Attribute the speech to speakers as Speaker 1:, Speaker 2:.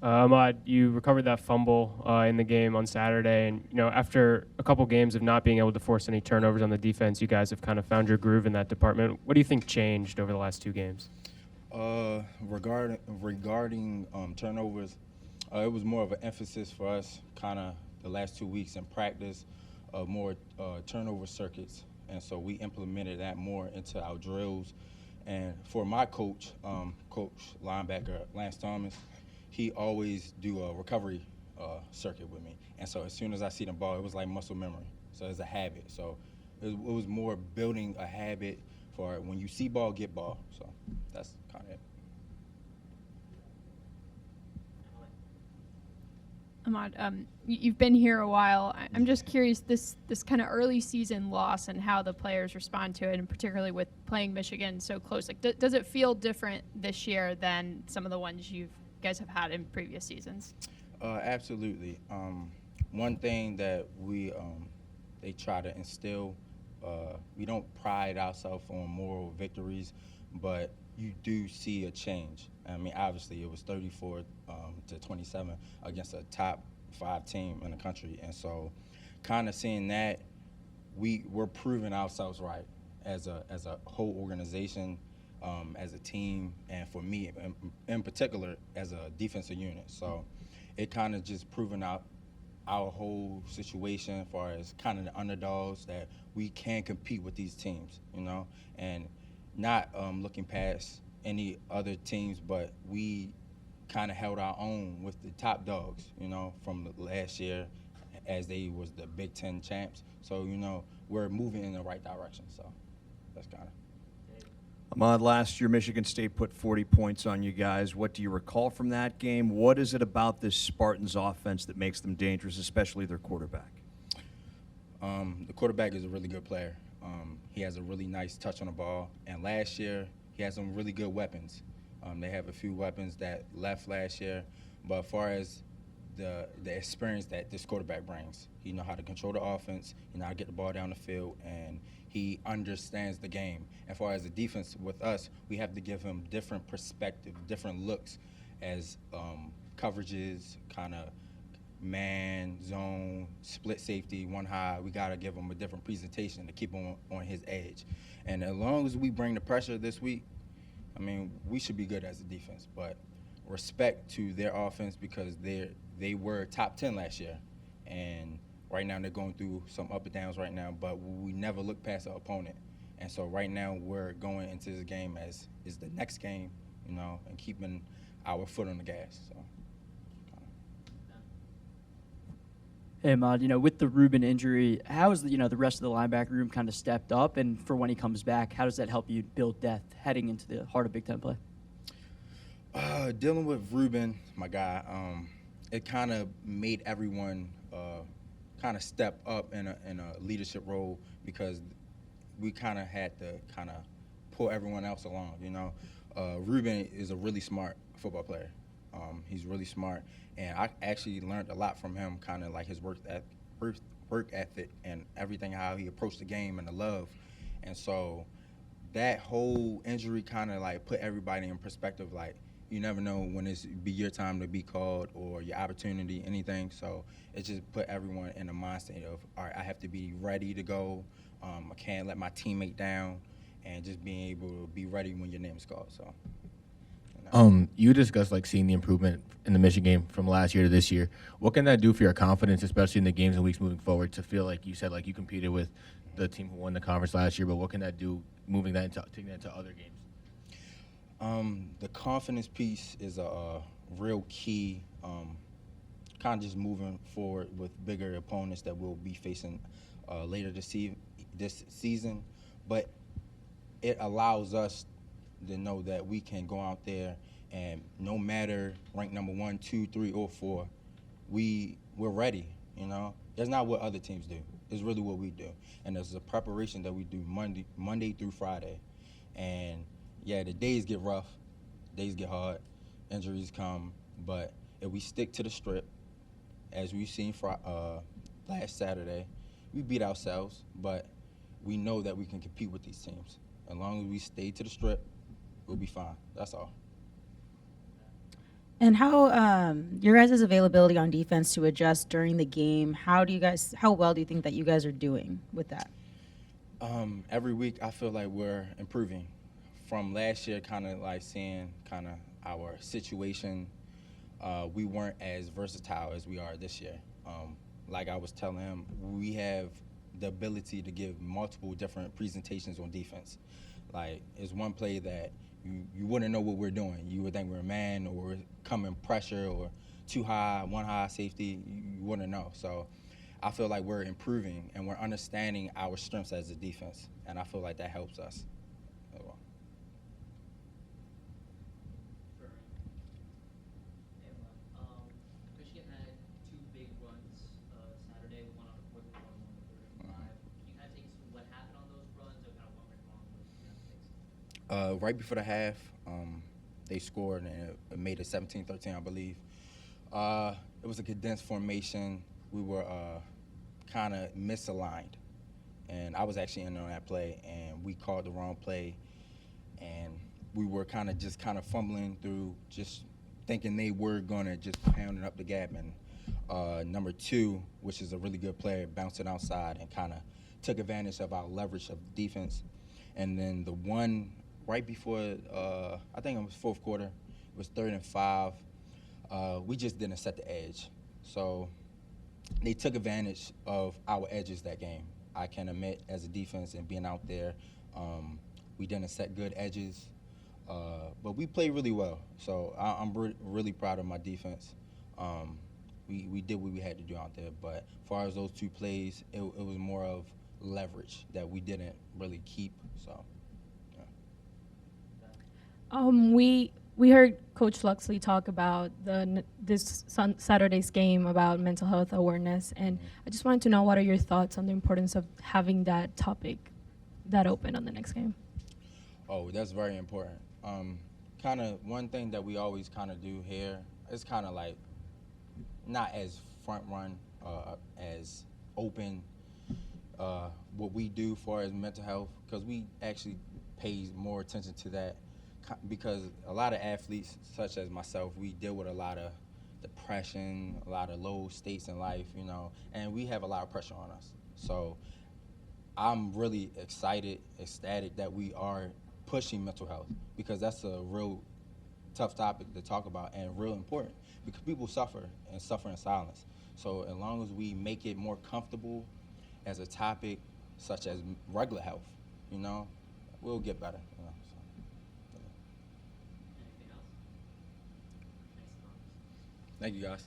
Speaker 1: Ahmad, you recovered that fumble in the game on Saturday, and after a couple games of not being able to force any turnovers on the defense, you guys have kind of found your groove in that department. What do you think changed over the last two games?
Speaker 2: Regarding turnovers, it was more of an emphasis for us, kind of the last 2 weeks in practice, of more turnover circuits, and so we implemented that more into our drills. And for my coach linebacker Lance Thomas, he always do a recovery circuit with me, and so as soon as I see the ball, it was like muscle memory. So it's a habit. So it was more building a habit for when you see ball, get ball. So that's kind of it.
Speaker 3: Ahmad, you've been here a while. I'm just curious, this kind of early season loss and how the players respond to it, and particularly with playing Michigan so close. Like, does it feel different this year than some of the ones you guys have had in previous seasons?
Speaker 2: Absolutely. One thing that they try to instill, we don't pride ourselves on moral victories, but you do see a change. I mean, obviously, it was 34 to 27 against a top 5 team in the country, and so kind of seeing that, we're proving ourselves right as a whole organization, as a team, and for me in particular as a defensive unit. So it kind of just proving out our whole situation as far as kind of the underdogs, that we can compete with these teams, and not looking past any other teams, but we kind of held our own with the top dogs, from the last year as they was the Big Ten champs. So, we're moving in the right direction. So that's kind of.
Speaker 4: Ahmad, last year Michigan State put 40 points on you guys. What do you recall from that game? What is it about this Spartans offense that makes them dangerous, especially their quarterback?
Speaker 2: The quarterback is a really good player. He has a really nice touch on the ball. And last year, he had some really good weapons. They have a few weapons that left last year. But as far as the experience that this quarterback brings, he know how to control the offense, he know how to get the ball down the field, and he understands the game. As far as the defense with us, we have to give him different perspective, different looks as coverages, kind of man, zone, split safety, one high. We got to give him a different presentation to keep him on his edge. And as long as we bring the pressure this week, I mean, we should be good as a defense. But respect to their offense, because they were top 10 last year. And right now they're going through some up and downs right now, but we never look past our opponent. And so right now we're going into this game as is the next game, and keeping our foot on the gas. So.
Speaker 5: Hey, Ahmad, with the Rubin injury, how has the rest of the linebacker room kind of stepped up? And for when he comes back, how does that help you build depth heading into the heart of Big Ten play?
Speaker 2: Dealing with Rubin, my guy, it kind of made everyone kind of step up in a leadership role, because we kind of had to kind of pull everyone else along, Rubin is a really smart football player. He's really smart, and I actually learned a lot from him, kind of like his work ethic and everything, how he approached the game and the love. And so that whole injury kind of like put everybody in perspective, like you never know when it's be your time to be called or your opportunity, anything. So it just put everyone in the mindset of, all right, I have to be ready to go. I can't let my teammate down, and just being able to be ready when your name is called. So.
Speaker 6: You discussed seeing the improvement in the Michigan game from last year to this year. What can that do for your confidence, especially in the games and weeks moving forward, to feel like you said you competed with the team who won the conference last year, but what can that do taking that into other games?
Speaker 2: The confidence piece is a real key, kind of just moving forward with bigger opponents that we'll be facing later this season. But it allows us to know that we can go out there, and no matter rank number 1, 2, 3, or 4, we're ready. That's not what other teams do. It's really what we do, and there's a preparation that we do Monday through Friday. And yeah, the days get rough, days get hard, injuries come, but if we stick to the strip, as we've seen last Saturday, we beat ourselves, but we know that we can compete with these teams. As long as we stay to the strip, we'll be fine. That's all.
Speaker 7: And how your guys' availability on defense to adjust during the game? How well do you think that you guys are doing with that?
Speaker 2: Every week I feel like we're improving. From last year, kind of like seeing kind of our situation, we weren't as versatile as we are this year. Like I was telling him, we have the ability to give multiple different presentations on defense. Like, it's one play that you wouldn't know what we're doing. You would think we're a man or we're coming pressure or too high, one high safety. You wouldn't know. So I feel like we're improving and we're understanding our strengths as a defense, and I feel like that helps us as well.
Speaker 8: Michigan had two big runs Saturday, one on the fourth and one on the third and five. Can you kind of take us through what happened on those runs and kind of what went wrong with the mistakes?
Speaker 2: Right before the half, they scored and it made it 17-13, I believe. It was a condensed formation. We were kind of misaligned, and I was actually in on that play, and we called the wrong play, and we were kind of fumbling through, just thinking they were gonna just pounding up the gap, and number two, which is a really good player, bounced it outside and kind of took advantage of our leverage of defense, and then the one right before, I think it was fourth quarter, it was 3rd and 5. We just didn't set the edge, so they took advantage of our edges that game. I can admit, as a defense and being out there, we didn't set good edges, but we played really well. So I'm really proud of my defense. We did what we had to do out there, but as far as those two plays, it was more of leverage that we didn't really keep. So, yeah.
Speaker 9: We heard Coach Luxley talk about this Saturday's game about mental health awareness, and I just wanted to know, what are your thoughts on the importance of having that topic that open on the next game?
Speaker 2: Oh, that's very important. Kind of one thing that we always kind of do here is kind of like not as front run, as open what we do for as mental health, because we actually pay more attention to that, because a lot of athletes, such as myself, we deal with a lot of depression, a lot of low states in life, and we have a lot of pressure on us. So I'm really ecstatic that we are pushing mental health, because that's a real tough topic to talk about and real important, because people suffer in silence. So as long as we make it more comfortable as a topic, such as regular health, we'll get better. So, yeah.
Speaker 8: Anything else? Thanks, Thomas.
Speaker 2: Thank you, guys.